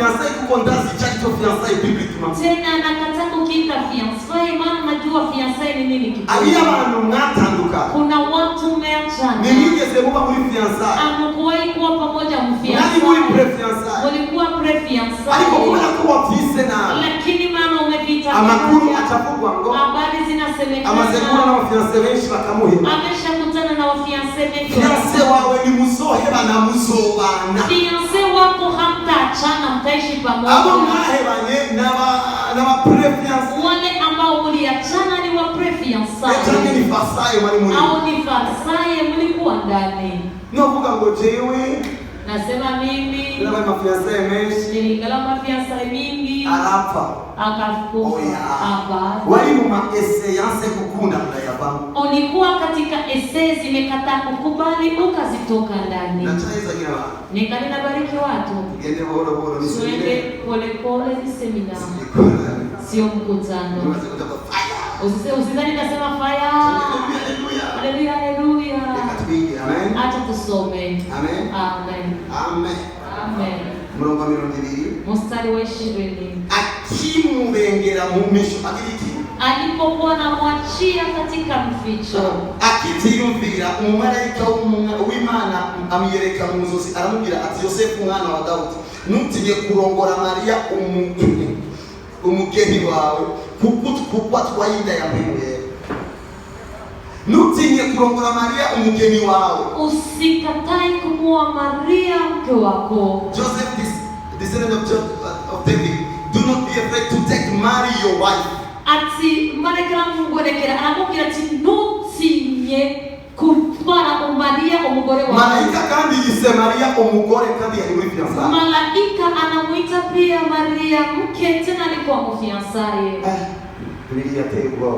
fiançailles kuko ndazi chacho fiançailles publiquement. Tena anakataa kukiita fiançailles maana najua fiançailles ni nini kitu. Aliya abantu mwatanduka. Kuna watu mmeachana. Nigeze muba muri fiançailles. Amkuwahi kuwa pamoja mfiançailles. Nani muri pre-fiançailles? Walikuwa pre-fiançailles. Aliko kubera ko wafise na. Lakini maana umepita. Amakuru atavugwa ngo. Habari zinasemekana. Amazekura na fiançailles benshi bakamuhema. Ameshakutana na fiançailles wengi. Fiancé wawe ni muzoheba na muzobana. Fiancé wako hamtaachana, mtaishi pamoja. Abo mwahebanye na ba pre-fiançailles. Wale ambao mliachana ni wa pre-fiançailles. Etaje ni fasaye mwali muri. Au ni fasaye mlikuwa ndani. Novuga ngo jewe nasema mimi naba mafiancé menshi nilikala mafiancé mingi arapfa akafuka hapa. Wali mu essayance kukunda ndayaba. Ulikuwa katika essay zimekataa kukubali ukazitoka ndani. Nachaiza kila. Nikanena bariki watu. Gende bora bora ni Tuende pole pole ni seminar. Sio mkutano. Usidhani nasema fire. Haleluya haleluya. Amen. Acha tusome. Amen. Amen. Amen. Amen. Mrongo 200. Mstari wa 20. Akimubengera mu misho agiriki. Alipokuwa anamwachia katika mficho. Akitiyumvira umumarayika w'Imana amyereka mu nzozi aramubwira ati Yosefu mwana wa Dawudi ntutinye kurongora Maria umugeni wawe kuko twayinda yamwewe. Nutinye kurongora Maria umugeni wawe. Usikatai kumuoa Maria mke wako. Joseph, descendant of David, do not be afraid to take Mary your wife. Ati marekera mungorekera aramubwira ati ntutinye kutwara Maria umugore wawe. Malaika kandi yise Maria umugore kandi yari muri fiançailles. Malaika anamuita pia Maria mke tena alikuwa mfiançaye. Biblia tegwa.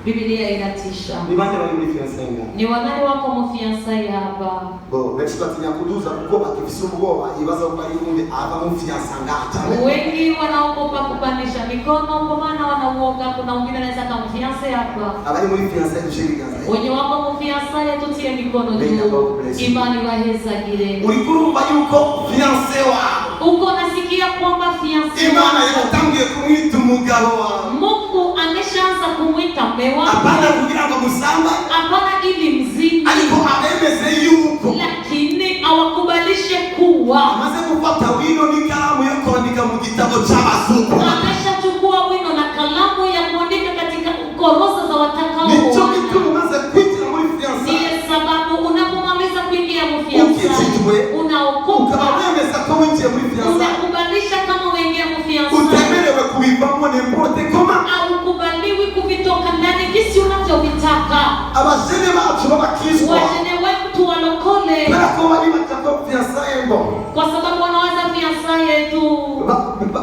Biblia inatisha. Ni bande bali muri fiançailles. Ni wanani wako mfiançaye hapa? Bo, beti batinya kuduza kuko bakifisa ubwoba ibaza ko ari umbe aba mu fiançailles ngata. Wengi wanaogopa kupandisha mikono kwa maana wanauoga kuna mwingine anaweza kumfiançaye hapa. Abali muri fiançailles dushirikanza. Wenye wako mfiançaye tutie mikono juu. Imani wahezagire. Ulikurumba yuko fiancé wa. Uko nasikia kwamba fiancé. Imana yatangiye kumwita umugabo wa. Mungu ameshaanza kumwita mume wake. Hapana kugira ngo musamba. Hapana ili mzini. Aliko abemeze yuko. Lakini awakubalishe kuwa. Amaze kupata wino n'ikaramu yo kwandika mu gitabo cy'abasuku. Ameshachukua wino na kalamu ya kuandika katika korosa za watakao. Nicho kitu umaze kwitira muri fiançailles. Ndiyo sababu unapomaliza kuingia mu fiançailles. Unaokoka. Ukabemeza ko winjiye muri fiançailles. Unakubalisha kama uingia mu fiançailles. Utemerewe kubivamo n'importe comment. Au kubaliwi kuvitoka ndani jinsi unavyovitaka. Abajene bacu b'abakristo. Wajene wetu walokole. Barako bali batako fiançailles ngo. Kwa sababu wanawaza fiançailles tu.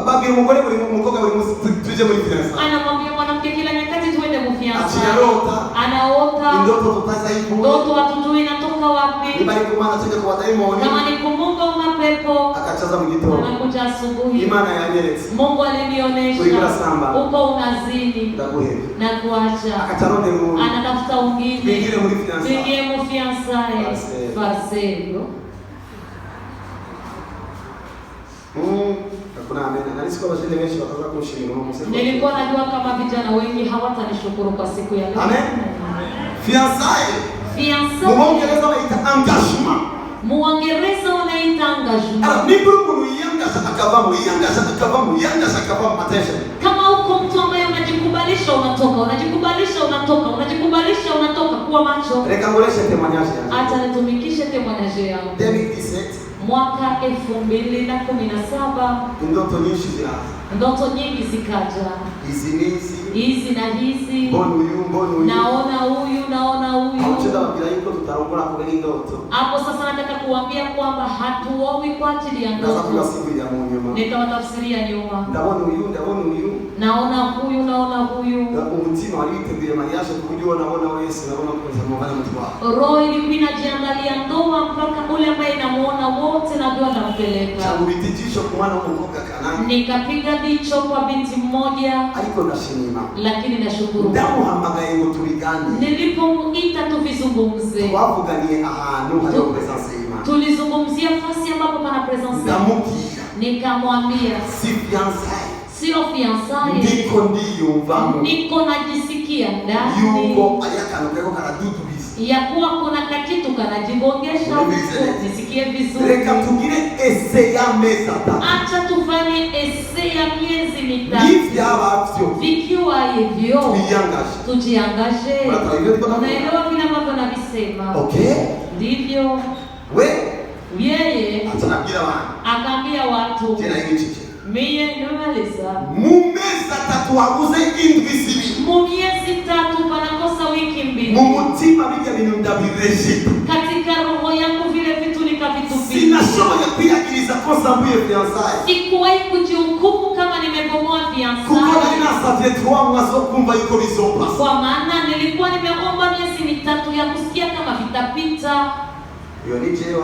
Babiri umugore buri mukobwa buri musi tuje muri fiançailles. Anamwambia mwanamke kila nyakati tuende mu fiançailles. Achirota. Anaota. Ndoto tutazaibu. Ndoto hatujui inatoka wapi. Ibali kumana tuje kwa daimoni. Kama ni kumunga mapepo. Akachaza mu gitondo. Anakuja asubuhi. Imana yanyeretse. Mungu alinionyesha. Uko unazini. Ndaguheba. Na kuacha. Akatarode mu. Anatafuta ungine. Bingire muri fiançailles. Bingire mu fiançailles. Farcero. Hakuna amena. Na nisiko bashinde benshi bakaza kushimira mu museko. Nilikuwa najua kama vijana wengi hawatanishukuru kwa siku ya leo. Amen. Fiançailles. Fiançailles. Muongereza waita engagement. Muongereza wanaita engagement. Alors ni pour yangasha akavamo attention. Kama uko mtu ambaye unajikubalisha unatoka kuwa macho. Rekangoleshe témoignage yangu. Acha nitumikishe témoignage yangu. 2017 mwaka 2017 ndoto nyingi ndoto nyingi zikaja. Hizi na hizi. Mbonu. Naona huyu. Hapo sasa nataka kuambia kwamba hatuowi kwa ajili ya ndoto. Nitawatafsiria nyuma. Naona huyu. Roho ilikuwa inajiandalia ndoa mpaka ule ambaye namuona wote najua nampeleka. Nikapiga dicho kwa binti mmoja. Lakini nashukuru. Nilipomuita tuvizungumze. Tulizungumzia fasi ambapo pana presence. Nikamwambia si fiançailles. Sio fiançailles. Ndiko ndiyumvamo. Niko najisikia ndani. Yuko ayakanukeko karadudubisa. Ya kuwa kuna kakitu kanajigongesha huko. Nisikie vizuri. Reka tugire ese ya mezi atatu. Acha tufanye ese ya miezi mitatu. N'ivyabavyo. Vikiwa hivyo. Tujiangaje. Unaelewa vile ambavyo navisema. Okay. Ndivyo. Yeye akaambia watu mie nimaliza mumezi atatu waguze indwi zibiri mu miezi tatu panakosa wiki mbili mu mutima bijya bintu ndabireje katika roho yangu vile vitu nikavitupia sinashoboye kwiyagiriza ko zambuye fiançailles sikuwahi kujihukumu kama nimebomoa fiançailles kuko nari nasavye 3 mois zo kumva yuko bizopa kwa maana nilikuwa nimeomba miezi mitatu ya kusikia kama vitapita. Yo ni jewe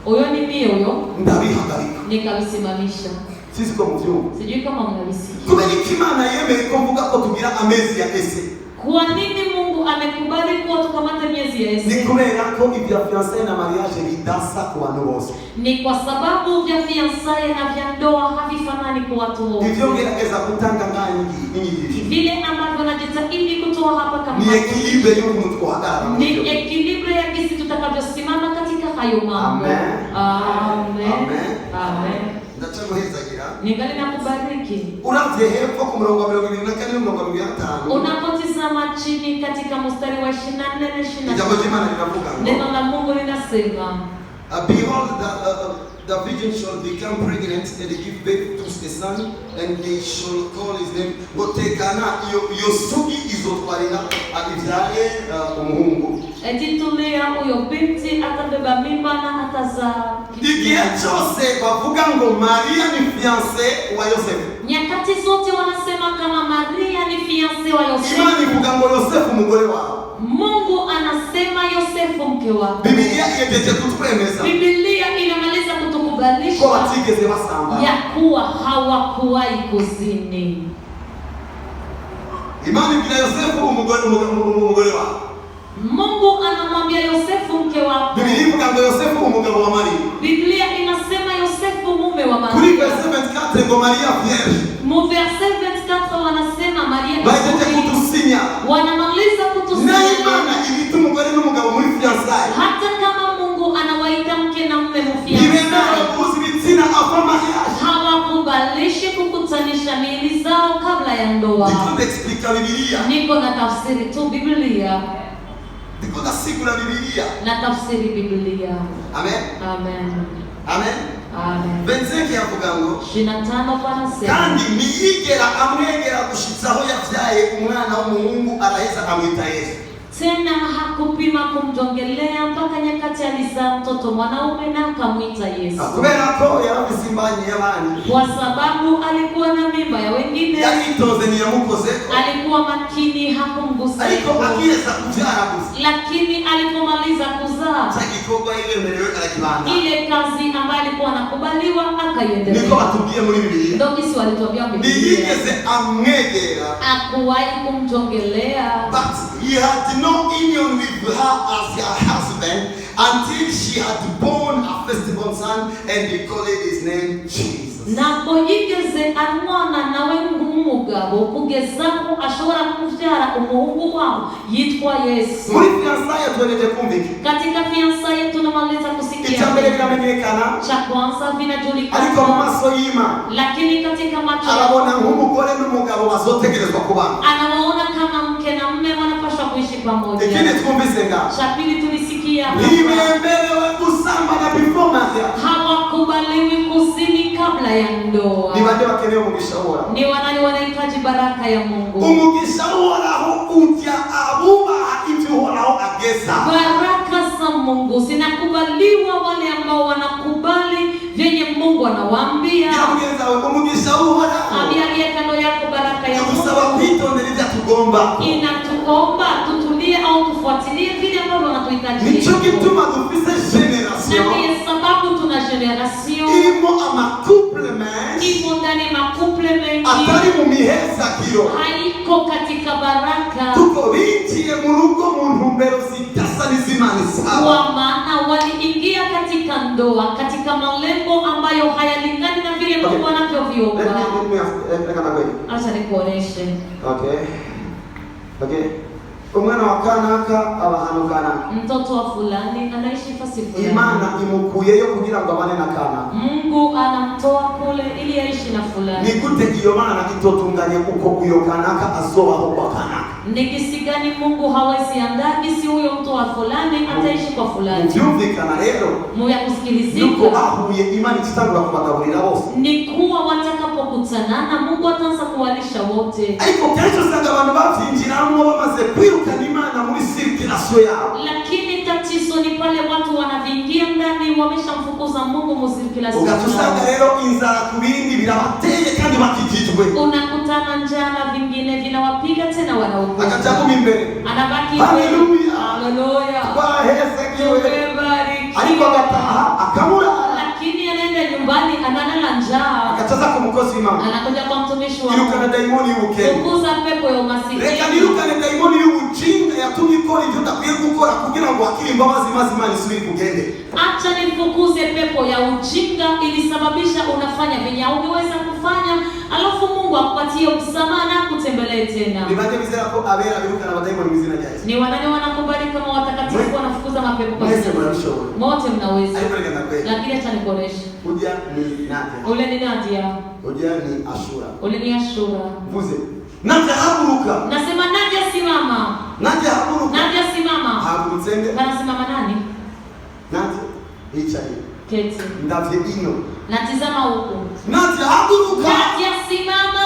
Oyo ni mie oyo. Ndabihagarika. Nikabisimamisha. Sisi kwa mvyumva. Sijui kama mnabisikia. Kubera Imana yemeye ko mvuga ko tugira amezi ya ese. Kwa nini Mungu amekubali kuwa tukamate miezi ya ese? Ni kubera ko ibya fiançailles na mariage bidasa ku bantu bose. Ni kwa sababu vya fiançailles na vya ndoa havifanani kwa watu wote. Hivyo ngerageza kutanga nyingi. Vile ambavyo najitahidi kutoa hapa kama ni equilibre y'umuntu twahagarara. Ni equilibre ya kisi tutakavyosimama katika hayo mambo. Amen. Amen. Amen. Amen. Ndachaguhezagira. Ningali nakubariki. Uravye hepfo ku murongo wa 24 n'umurongo wa 25. Unapotizama chini katika mstari wa 24 na 25. Jambo jema linavuga. Neno la Mungu linasema, behold, the virgin shall become pregnant and give birth to a son, and they shall call his name. Gotekana yosugi izotwarira abivyare umuhungu. Etitulia huyo binti atabeba mimba na atazaa. Igihe cyose bavuga ngo Maria ni fiancé wa Yosefu. Nyakati zote wanasema kama Maria ni fiancé wa Yosefu. Imani ivuga ngo Yosefu umugore wao. Mungu anasema Yosefu mke wake. Biblia yejeje kutwemeza. Biblia inamaliza kutukubalisha kwa watigeze basamba ya kuwa hawakuwahi kuzini. Imani bila Yosefu umugore wao. Mungu anamwambia Yosefu mke wake. Biblia ivuga ngo Yosefu umugabo wa Maria. Biblia inasema Yosefu mume wa Maria. Kuri verset 24 ngo Maria vierge. Mu verset 24 wanasema Maria bajeje kutusinya. Wanamaliza kutusinya. Na Imana ilituma umugore n'umugabo muri fiançailles. Hata kama Mungu anawaita mke na mume mufiançailles. Nimena kuzibitsina avant mariage. Hawakubalishi kukutanisha miili zao kabla ya ndoa. Niko explica Biblia. Niko na tafsiri tu Biblia. Niko na siku na Biblia. Na tafsiri Biblia. Amen. Amen. Amen. Amen. 25 yavuga ngo 25 panasema kandi niyigera amwegera gushitsaho yavyaye umwana w'umuhungu araheza amwita Yesu. Tena hakupima kumjongelea mpaka nyakati alizaa mtoto mwanaume na akamwita Yesu. Kubera ko yarabisimbanye y'abandi. Kwa sababu alikuwa na mimba ya wengine. Yaritoze ni yamukoze. Alikuwa makini hakumgusa. Ariko akiyeza kuvyara gusa. Lakini alipomaliza kuzaa. Chagikorwa ilemerewe karakibanda. Ile kazi ambayo alikuwa anakubaliwa akaiendelea. Niko batubwiye muri Biblia. Ndio kisi walituambia Biblia. Niyigeze amwegera. Hakuwahi kumjongelea. But he had no union with her as her husband until she had born a firstborn son, and he called his name Jesus. Nabo yigeze amwana nawe ngumugabo kugezaho ashobora kuvyara umuhungu wao yitwa Yesu. Muri fiançailles twereje kumviki. Katika fiançailles tunamaliza kusikia. Icyambere biramenyekana. Cha kwanza vinajulikana. Ariko mu maso y'Imana. Lakini katika macho arabona nk'umugore n'umugabo bazotegerezwa kubana. Anawaona kama mke na mume wanapaswa kuishi pamoja. Ikindi twumvise nga. Cha pili tulisikia. Nimeemelewa kusamba na before marriage. Hawakubaliwi kuzini kabla ya ndoa. Ni wale wakeneye umugisha wora. Ni wanani wanahitaji baraka ya Mungu. Umugisha wora ujya abuba ivyo wora ageza. Baraka za Mungu zinakubaliwa wale ambao wanakubali vyenye Mungu anawaambia. Yabweza umugisha wora. Abialia kando yako baraka ya Mungu. Tusaba kwitondera ibyo tugomba. Inatuomba tutulie au tufuatilie vile ambavyo wanatuhitaji. Nicho gituma dufise generation. Na ni sababu tuna generation. Irimo amacouplement. Imo ndani makuple mengi. Atari mu miheza kiro. Haiko katika baraka. Tuko binjiye mu rugo mu ntumbero zidasa n'izimana sawa. Kwa maana waliingia katika ndoa katika malengo ambayo hayalingani na vile Mungu anavyoviumba. Acha nikuoneshe. Okay. Umwana wa kanaka abahanu kanaka. Mtoto wa fulani anaishi fasi fulani. Imana imukuyeyo kugira ngo abane na kanaka. Mungu anamtoa kule ili aishi na fulani. Ni gute iyo mana itotunganye uko uyo kanaka azobaho kwa kanaka. Ni kisi gani Mungu hawezi andaa kisi huyo mtu wa fulani ataishi kwa fulani. Byumvikana rero. Muya kusikilizika. Nuko ahuye Imana itangura kubagaburira bose. Ni kuwa watakapokutana Mungu ataanza kuwalisha wote. Ariko kenshi usanga abantu bavyinjiramo bamaze kwirukana Imana muri circulation yao. Lakini tatizo ni pale watu wanaviingia ndani wameshamfukuza Mungu mu circulation. Ugatusanga rero inzara kubindi birabateye kandi bakijijwe. Unakutana njaa na vingine vinawapiga tena wanaogopa. Akachako mimbere. Anabaki haleluya. Haleluya. Kwa hesekiwe. Ariko agataha akamura. Lakini anaenda nyumbani analala njaa. Akachaza kwa mkozi Imana. Anakuja kwa mtumishi wa Mungu. Irukana daimoni y'ubukene. Kukuza pepo ya umasikini. Reka nirukane daimoni y'ubujinga yatumye ikora ibyo udakwiye gukora kugira ngo akiri imbabazi maze Imana isubire kugende. Acha nifukuze pepo ya ujinga ilisababisha unafanya venye ungeweza kufanya, alafu Mungu akupatie msamaha na kutembelee tena. Nibande bizera ko abera birukana abadaimoni mu izina rya Yesu. Ni wanani wanakubali kama watakatifu wanafukuza mapepo kwa Yesu mnashobora. Wote mnaweza. Alipolegana kweli. Lakini acha nikuoneshe. Ujia ni Nadia. Ule ni Nadia. Ujia ni Ashura. Ule ni Ashura. Mvuze. Nadia haburuka. Nasema Nadia simama. Nadia haburuka. Nadia simama. Haburutsende. Anasimama nani? Nadia. Hichai. Keti. Ndavye ino. Natizama huko. Nadia haburuka. Nadia simama.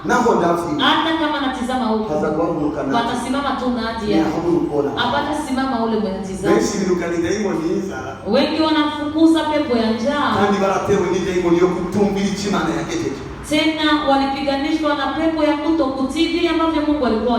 Naho ndavye. Hata kama natizama huko. Haza kuhaburuka Nadia. Watasimama tu Nadia. Haburukona. Hapata simama ule mwenye natizama. Benshi birukana daimoni y'inzara. Wengi wanafukuza pepo ya njaa. Kandi baratewe ni daimoni yo kutumbira Imana yagejeje. Tena walipiganishwa na pepo ya kutokutii vile ambavyo Mungu alikuwa